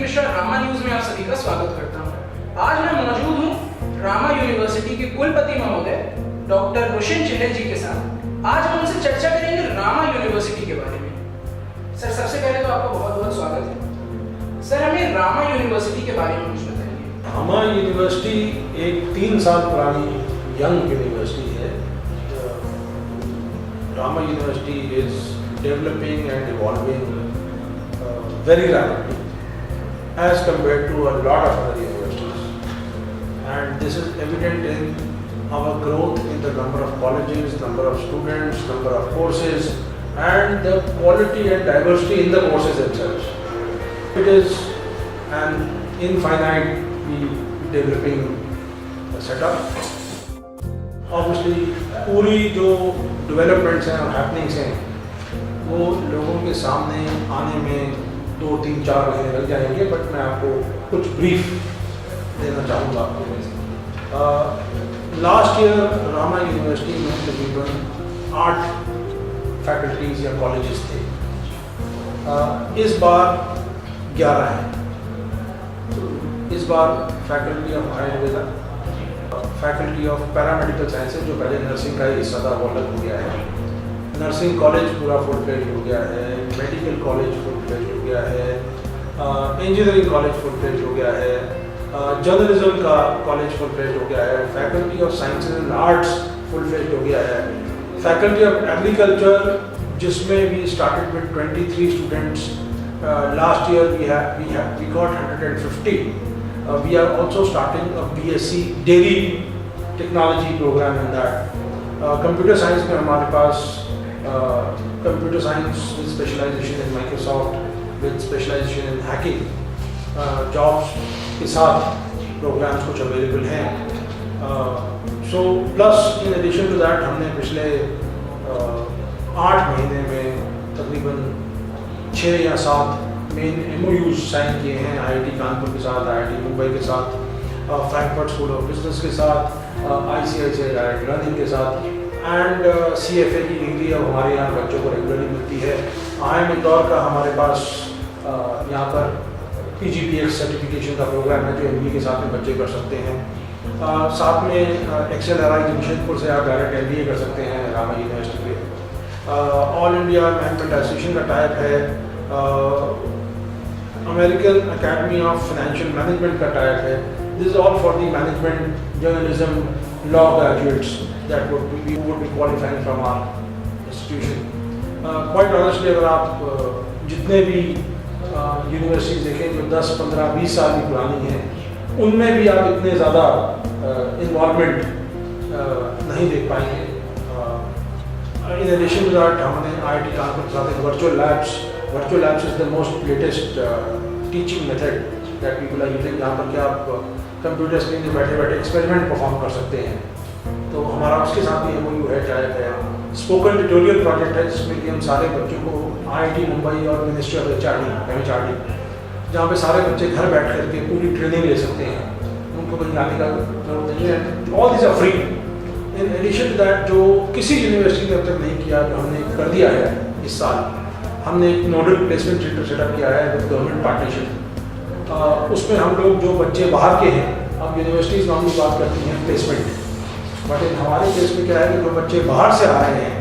Mishra Rama news में आप सभी का स्वागत करता हूं। आज मैं मौजूद हूं रामा यूनिवर्सिटी के कुलपति महोदय डॉक्टर रोशन चिल्ले जी के साथ। आज हम उनसे चर्चा करेंगे रामा यूनिवर्सिटी के बारे में। सर, सबसे पहले तो आपका बहुत बहुत स्वागत है। सर, हमें रामा यूनिवर्सिटी के बारे में कुछ बताइए। रामा यूनिवर्सिटी एक 3 साल पुरानी यंग यूनिवर्सिटी है। Rama university is developing and evolving very rapidly as compared to a lot of other universities, and this is evident in our growth in the number of colleges, number of students, number of courses, and the quality and diversity in the courses themselves. It is an infinitely developing setup. Obviously पूरी जो developments हैं और happenings हैं वो लोगों के सामने आने में 2-3-4 महीने लग जाएंगे, बट मैं आपको कुछ ब्रीफ देना चाहूँगा। लास्ट ईयर रामा यूनिवर्सिटी में तकरीबन 8 फैकल्टीज़ या कॉलेजेस थे। इस बार 11 हैं। इस बार faculty of Ayurveda, faculty of paramedical sciences जो पहले नर्सिंग का हिस्सा था वो अलग हो गया है, नर्सिंग कॉलेज पूरा फुल फ्लेज हो गया है, मेडिकल कॉलेज फुल फ्लेज हो गया है, इंजीनियरिंग कॉलेज फुल फ्लेज हो गया है, जर्नलिज्म का कॉलेज फुल फ्लेज हो गया है, faculty of sciences and arts full fledge हो गया है, फैकल्टी ऑफ एग्रीकल्चर जिसमें we started with 23 students, last year we got 150. We are also starting a BSc dairy technology program in that. Computer science में हमारे पास computer science with specialization in Microsoft, with specialization in hacking jobs के साथ programs कुछ available हैं. So plus in addition to that हमने पिछले 8 महीने में तकरीबन 6 या 7 मेन MOUs साइन किए हैं IIT कानपुर के साथ, IIT मुंबई के साथ, फ्रैंकफर्ट स्कूल ऑफ बिजनेस के साथ, ICICI डायरेक्ट लर्निंग के साथ, एंड CFA की डिग्री अब हमारे यहाँ बच्चों को रेगुलरली मिलती है। IIM इंदौर का हमारे पास यहाँ पर PGPX सर्टिफिकेशन का प्रोग्राम है जो MBA के साथ में बच्चे कर सकते हैं। साथ में XLRI जमशेदपुर से आप डायरेक्ट MBA कर सकते हैं रामा यूनिवर्सिटी पे। ऑल इंडिया मैनेजमेंट एसोसिएशन का टाइप है, American academy of financial management का टाइप है। This is all for the management, journalism, law graduates that would be qualifying from our institution. Quite honestly अगर आप जितने भी यूनिवर्सिटीज देखें जो 10, 15, 20 साल की पुरानी हैं, उनमें भी आप इतने ज़्यादा इन्वॉल्वमेंट नहीं देख पाएंगे। इन एडिशन टू दैट हमने IIT कानपुर के साथ virtual labs is the most latest teaching method that people are using, जहाँ पर कि आप कंप्यूटर स्क्रीन में बैठे बैठे एक्सपेरिमेंट परफॉर्म कर सकते हैं। तो हमारा उसके साथ भी MOU है, टाइप है। स्पोकन ट्यूटोरियल प्रोजेक्ट है जिसमें कि हम सारे बच्चों को IIT मुंबई और मिनिस्ट्री ऑफ MHRD जहाँ पे सारे बच्चे घर बैठ करके पूरी ट्रेनिंग ले सकते हैं, उनको कहीं जाने का जरूरत नहीं है। All this are free. In addition to that जो किसी यूनिवर्सिटी ने अब तक नहीं किया, जो हमने कर दिया है इस साल, हमने एक नोडल प्लेसमेंट सेंटर सेटअप किया है विद गवर्नमेंट पार्टनरशिप। उसमें हम लोग जो बच्चे बाहर के हैं, अब यूनिवर्सिटीज़ नॉर्मली बात करती हैं प्लेसमेंट, बट इन हमारे केस में क्या है कि जो बच्चे बाहर से आ रहे हैं,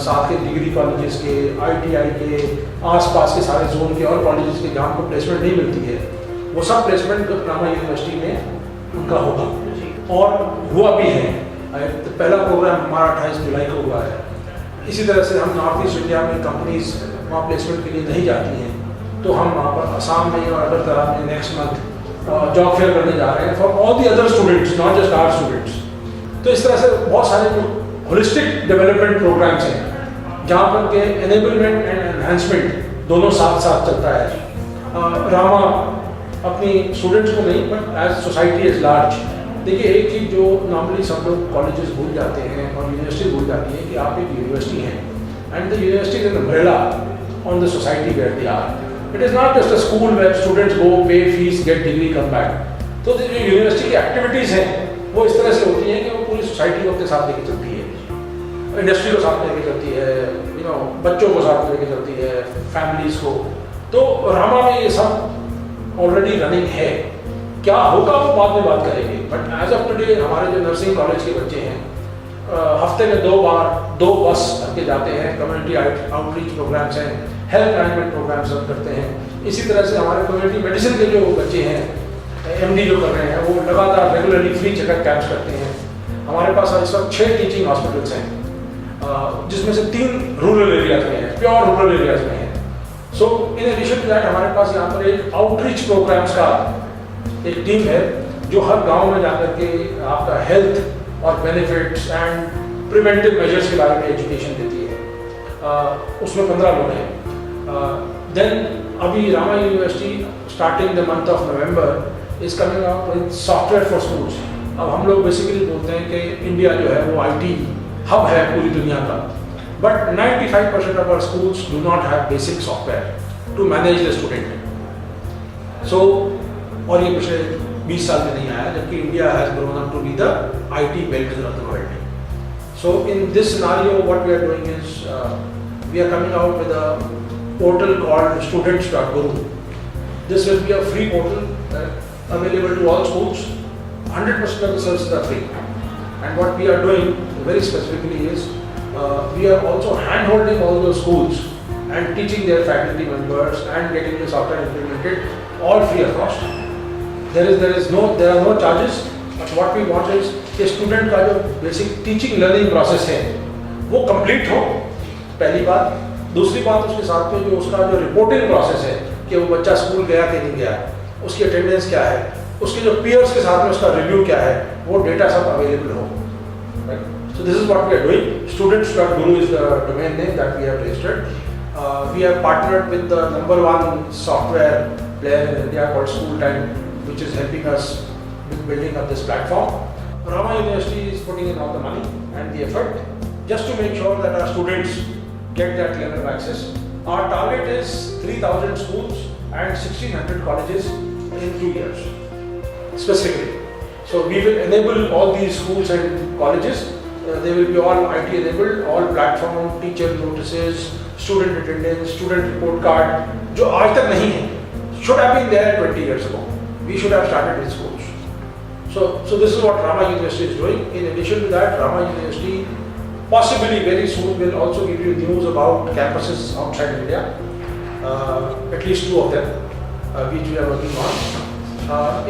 साथ के डिग्री कॉलेजेस के, ITI के, आसपास के सारे जोन के और कॉलेजेस के जहाँ को प्लेसमेंट नहीं मिलती है, वो सब प्लेसमेंट रामा यूनिवर्सिटी में उनका होगा और हुआ भी है। तो पहला प्रोग्राम हमारा 28 जुलाई को हुआ है। इसी तरह से हम नॉर्थ ईस्ट इंडिया में कंपनीज वहाँ प्लेसमेंट के लिए नहीं जाती हैं, तो हम वहाँ पर असम में और अगरतला में नेक्स्ट मंथ जॉब फेयर करने जा रहे हैं for all the other students, not just our students. तो इस तरह से बहुत सारे होलिस्टिक डेवलपमेंट प्रोग्राम्स हैं जहाँ पर के एनेबलमेंट एंड एनहांसमेंट दोनों साथ साथ चलता है। रामा अपनी स्टूडेंट्स को नहीं but as society as large. देखिए, एक चीज़ जो नॉर्मली सब लोग कॉलेजेस भूल जाते हैं और यूनिवर्सिटी भूल जाती है कि आप एक यूनिवर्सिटी हैं and the university is an umbrella on the society where they are. It is not just a school where students go, pay fees, get degree, come back. तो जो यूनिवर्सिटी की एक्टिविटीज़ हैं वो इस तरह से होती हैं कि वो पूरी सोसाइटी को अपने साथ लेके चलती है, इंडस्ट्री को साथ लेके चलती है, बच्चों को साथ लेके चलती है, फैमिलीज़ को। तो रामा में ये सब ऑलरेडी रनिंग है। क्या होगा वो बाद में बात करेंगे, बट एज ऑफ टुडे हमारे जो नर्सिंग कॉलेज के बच्चे हैं हफ्ते में 2 बार 2 बस करके जाते हैं। कम्युनिटी आउटरीच प्रोग्राम्स हैं, हेल्थ मैनेजमेंट प्रोग्राम्स हम करते हैं। इसी तरह से हमारे कम्युनिटी मेडिसिन के जो बच्चे हैं MD जो कर रहे हैं वो लगातार रेगुलरली फ्री चेकअप कैंप्स करते हैं। हमारे पास इस वक्त 6 टीचिंग हॉस्पिटल्स हैं, जिसमें से 3 रूरल एरियाज में है, प्योर रूरल एरियाज में है। सो इन एडिशन टू दैट हमारे पास यहाँ पर एक आउटरीच प्रोग्राम्स का एक टीम है जो हर गांव में जाकर के आपका हेल्थ और बेनिफिट्स एंड प्रिवेंटिव मेजर्स के बारे में एजुकेशन देती है। उसमें 15 लोग हैं। देन अभी Rama university starting the month of November is coming out with software for schools. अब हम लोग बेसिकली बोलते हैं कि इंडिया जो है वो IT हब है पूरी दुनिया का, but 95% of our schools do not have basic software to manage the student. So और ये पिछले 20 साल में नहीं आया, जबकि India has grown up to be the IT belt of the world. So in this scenario, what we are doing is we are coming out with a portal called students.guru. This will be a free portal available to all schools. 100% of the services are free. And what we are doing very specifically is we are also hand-holding all those schools and teaching their faculty members and getting the software implemented, all free of cost. There are no charges. But what we want is कि student का जो basic teaching learning process है वो complete हो, पहली बात। दूसरी बात उसके साथ में जो उसका जो रिपोर्टिंग प्रोसेस है कि वो बच्चा स्कूल गया कि नहीं गया, उसकी अटेंडेंस क्या है, उसके जो पीयर्स के साथ में उसका रिव्यू क्या है, वो डेटा सब अवेलेबल हो। So this is what we are doing. Students.guru is the domain name that we have registered. We have partnered with the #1 software player in India called SchoolTime, which is helping us with building up this platform. Rama University is putting in all the money and the effort just to make sure that our students get that level of access. Our target is 3,000 schools and 1,600 colleges in 2 years, specifically. So we will enable all these schools and colleges. They will be all IT enabled, all platform, teacher notices, student attendance, student report card, जो आज तक नहीं है, should have been there 20 years ago. We should have started with schools. So this is what Rama University is doing. In addition to that, Rama University possibly very soon will also give you news about campuses outside India, at least 2 of them, which we are working on.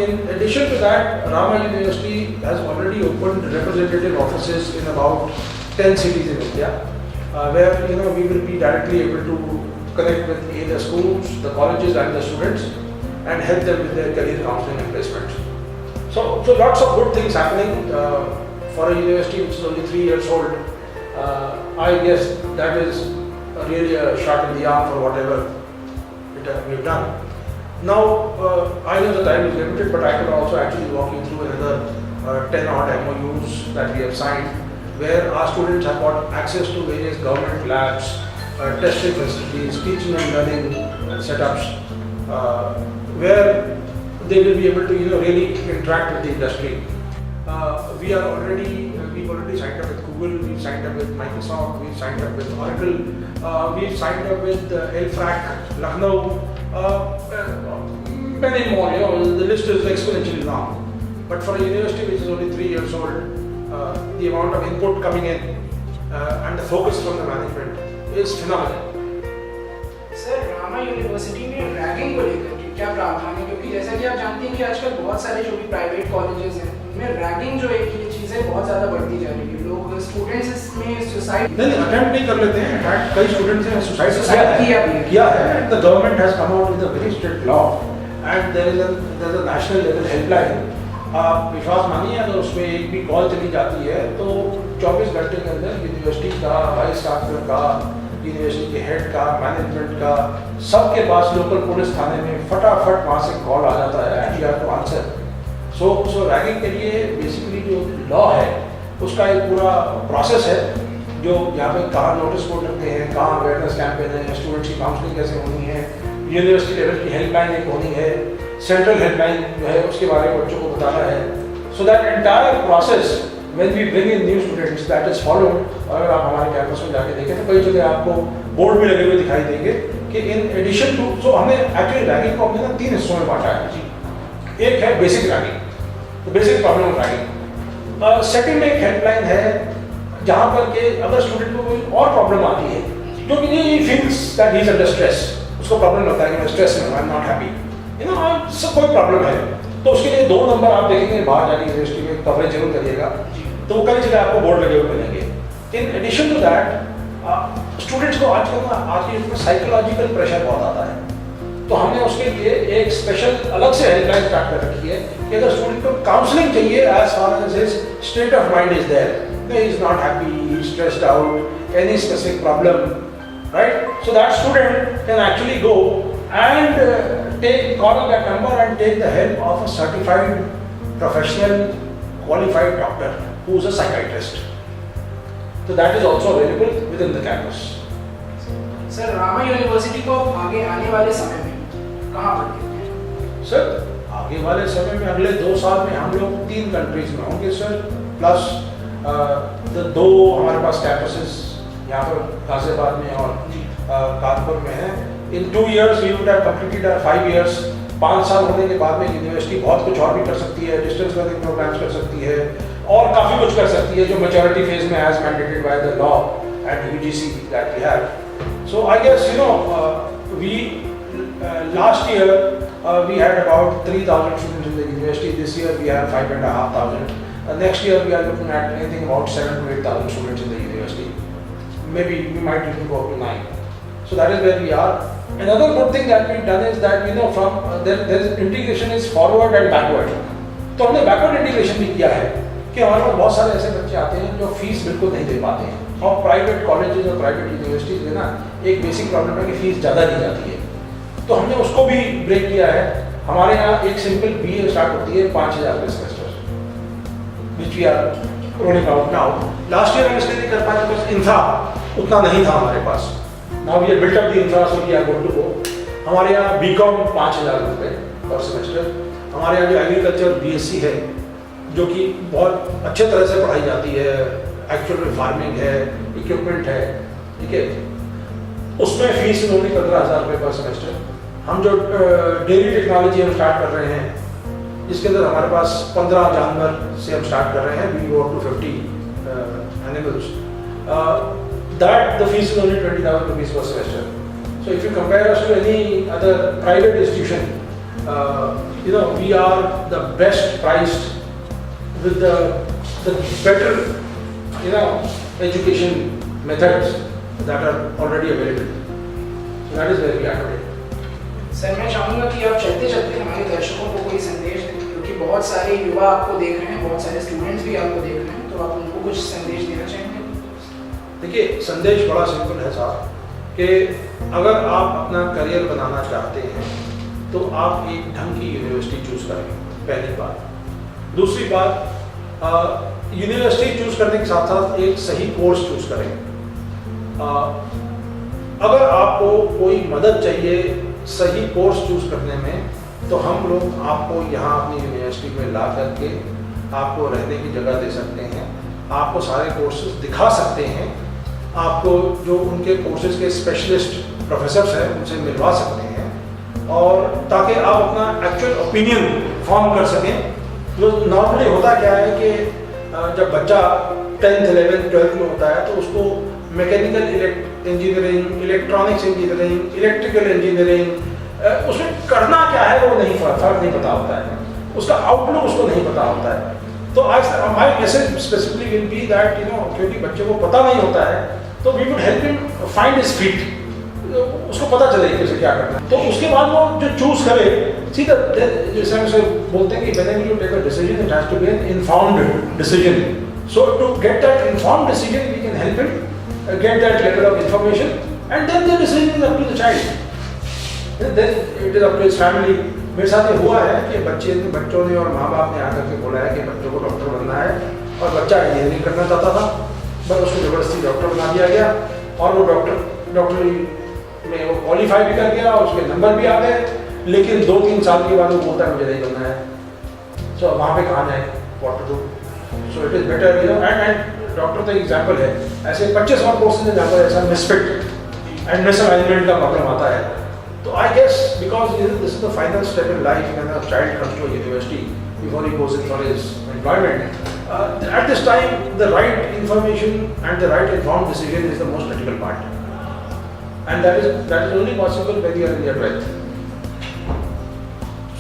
In addition to that, Rama University has already opened representative offices in about 10 cities in India, where we will be directly able to connect with the schools, the colleges and the students and help them with their career counseling and placement. So lots of good things happening for a university which is only 3 years old. I guess that is really a shot in the arm for whatever we've done. Now, I know the time is limited, but I could also actually walk you through another 10 odd MOUs that we have signed, where our students have got access to various government labs, testing facilities, teaching and learning setups, where they will be able to really interact with the industry. We've already signed up with Google, we've signed up with Microsoft, we've signed up with Oracle, we've signed up with LFRAC, Lucknow, many more. The list is exponentially long. But for a university which is only 3 years old, the amount of input coming in and the focus from the management is phenomenal. Sir, Rama university में ragging को लेकर क्या प्रावधान है? क्योंकि जैसा कि आप जानते हैं कि आजकल बहुत सारे जो भी प्राइवेट कॉलेजेस हैं उनमें रैगिंग जो एक ये चीज़ है बहुत ज़्यादा बढ़ती जा रही है। लोग स्टूडेंट्स इसमें सुसाइड अटेम्प्ट नहीं कर लेते हैं। इनफैक्ट कई स्टूडेंट्स ने सुसाइड किया है। The government has come out with a very strict law and there is a national level helpline. आप विश्वास मानिए, अगर उसमें एक भी कॉल चली जाती है तो 24 घंटे के अंदर यूनिवर्सिटी का, वाइस चांसलर का, यूनिवर्सिटी के हेड का, मैनेजमेंट का, सबके पास लोकल पुलिस थाने में फटाफट वहाँ से कॉल आ जाता है and you have to answer. So ragging के लिए बेसिकली जो लॉ है उसका एक पूरा प्रोसेस है, जो यहाँ पे कहाँ नोटिस बोर्ड रखते हैं, कहाँ अवेयरनेस कैंपेन है, स्टूडेंट्स की काउंसलिंग कैसे होनी है, यूनिवर्सिटी लेवल की हेल्पलाइन एक होनी है, सेंट्रल हेल्पलाइन जो है उसके बारे में बच्चों को बताना है। So that entire process when we bring in new students that is followed, अगर आप हमारे कैंपस में जाके देखें तो कई जगह आपको बोर्ड भी लगे हुए दिखाई देंगे कि इन एडिशन टू, सो हमने एक्चुअली रैगिंग को हमने ना 3 हिस्सों में बांटा है। एक है बेसिक रैगिंग, तो basic problem of ragging. Second में एक हेल्पलाइन है जहाँ पर कि अगर स्टूडेंट को कोई और प्रॉब्लम आती है, जो कि ये feels that he is under stress, उसको प्रॉब्लम होता है कि मैं स्ट्रेस में हूँ, I am not happy, you know, सब कोई प्रॉब्लम है, तो उसके लिए 2 नंबर आप देखेंगे बाहर जाके यूनिवर्सिटी में कवरेज जरूर करिएगा, तो वो कई जगह आपको बोर्ड लगे हुए मिलेंगे। In addition to that students को आजकल ना आज के युग में साइकोलॉजिकल प्रेशर बहुत आता है, तो हमने उसके लिए एक स्पेशल अलग से हेल्पलाइन स्टार्ट कर रखी है कि अगर स्टूडेंट को काउंसलिंग चाहिए as far as his state of mind is there, he is not happy, he is stressed out, any specific problem, right? So that student can actually go and call that number and take the help of a certified professional qualified doctor who is a psychiatrist. So that is also available within the campus. Sir Rama university को आगे आने वाले समय में कहाँ पर देखते हैं? सर आगे वाले समय में अगले 2 साल में हम लोग 3 कंट्रीज में होंगे सर, प्लस 2 हमारे पास कैंपसेस यहाँ पर गाजियाबाद में और कानपुर में है। इन 2 years we would have completed our 5 years। 5 साल होने के बाद में यूनिवर्सिटी बहुत कुछ और भी कर सकती है, डिस्टेंस लर्निंग प्रोग्राम्स कर सकती है और काफ़ी कुछ कर सकती है जो मैच्योरिटी फेज में as mandated by the law and UGC that we have. So I guess you know we last year we had about 3,000 students in the university. This year we have 5,500. Next year we are looking at anything about 7,000 to 8,000 students in the university. Maybe we might even go up to 9. So that is where we are. Another good thing that we've done is that we know from there is integration is forward and backward. तो हमने backward integration भी किया है कि हमारे पास बहुत सारे ऐसे बच्चे आते हैं जो फीस बिल्कुल नहीं दे पाते हैं और प्राइवेट कॉलेजेस और प्राइवेट यूनिवर्सिटीज में ना एक बेसिक प्रॉब्लम है कि फीस ज़्यादा दी जाती है, तो हमने उसको भी ब्रेक किया है। हमारे यहाँ एक सिंपल BA स्टार्ट होती है 5,000 रुपये semester, which we are rolling out now. Last year हम इसलिए नहीं कर पाए बिकॉज इंफ्रा उतना नहीं था हमारे पास। Now we built up the infra so we are going to go. हमारे यहाँ BCom 5,000 रुपये पर सेमेस्टर। हमारे यहाँ जो एग्रीकल्चर BSc है जो कि बहुत अच्छे तरह से पढ़ाई जाती है, एक्चुअल में फार्मिंग है, इक्विपमेंट है, ठीक है, उसमें फीस उन्होंने 15,000 रुपये पर सेमेस्टर। हम जो डेयरी टेक्नोलॉजी हम स्टार्ट कर रहे हैं जिसके अंदर हमारे पास 15 जानवर से हम स्टार्ट कर रहे हैं, we go to 50 animals, that the fees is only 20,000 rupees per semester. So if you compare us to any other private institution, you know, we are the best priced with the better, you know, education methods that are already available. So that is where we are today. Sir मैं चाहूँगा कि आप चलते चलते हमारे दर्शकों को कोई संदेश दें, क्योंकि बहुत सारे युवा आपको देख रहे हैं, बहुत सारे स्टूडेंट्स भी आपको देख रहे हैं, तो आप उनको कुछ संदेश देना चाहेंगे? देखिए, संदेश बड़ा सिंपल है साहब कि अगर आप अपना करियर बनाना चाहते हैं तो आप एक ढंग की यूनिवर्सिटी चूज़ करें, पहली बात। दूसरी बात, यूनिवर्सिटी चूज़ करने के साथ साथ एक सही कोर्स चूज़ करें। अगर आपको कोई मदद चाहिए सही कोर्स चूज़ करने में तो हम लोग आपको यहाँ अपनी यूनिवर्सिटी में ला करके आपको रहने की जगह दे सकते हैं, आपको सारे कोर्सेज दिखा सकते हैं, आपको जो उनके कोर्सेज के स्पेशलिस्ट प्रोफेसर्स हैं उनसे मिलवा सकते हैं, और ताकि आप अपना एक्चुअल ओपिनियन फॉर्म कर सकें। जो नॉर्मली होता क्या है कि जब बच्चा 10th 11th 12th में होता है तो उसको mechanical engineering, electronics engineering, electrical engineering उसमें करना क्या है वो नहीं फर्क नहीं पता होता है, उसका आउटलुक उसको नहीं पता होता है। तो आज my message specifically will be that you know, क्योंकि बच्चे को पता नहीं होता है तो we would help him find his feet, उसको पता चले कैसे क्या करना है। तो उसके बाद वो जो चूज करे सीधा, जैसे हम उसे बोलते हैं कि whenever you take a decision it has to be an informed decision. So to get that informed decision we can help him get that level of information, and then the decision is up to the child, and then it is up to his family. मेरे साथ ये हुआ है कि बच्चों ने और माँ बाप ने आकर के बोला है कि बच्चों को डॉक्टर बनना है और बच्चा इंजीनियरिंग करना चाहता था, बस उसको ज़बरदस्ती डॉक्टर बना दिया गया और वो डॉक्टरी में वो क्वालिफाई भी कर गया, उसके नंबर भी आ गए, लेकिन 2-3 साल के बाद वो बोलता है मुझे नहीं बनना है। सो वहाँ पे कहाँ जाए, what to do? So it is better, and doctor तो एग्जाम्पल है, ऐसे 25 और कोर्सेज हैं जहाँ पर ऐसा मिसफिट एंड मिसअलाइनमेंट का प्रॉब्लम आता है. तो I guess because this is the final step in life when a child comes to university before he goes in for his employment. At this time, the right information and the right informed decision is the most critical part, and that is only possible when you are in your 12th.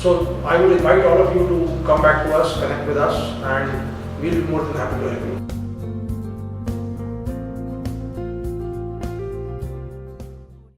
So I would invite all of you to come back to us, connect with us, and we'll be more than happy to help you.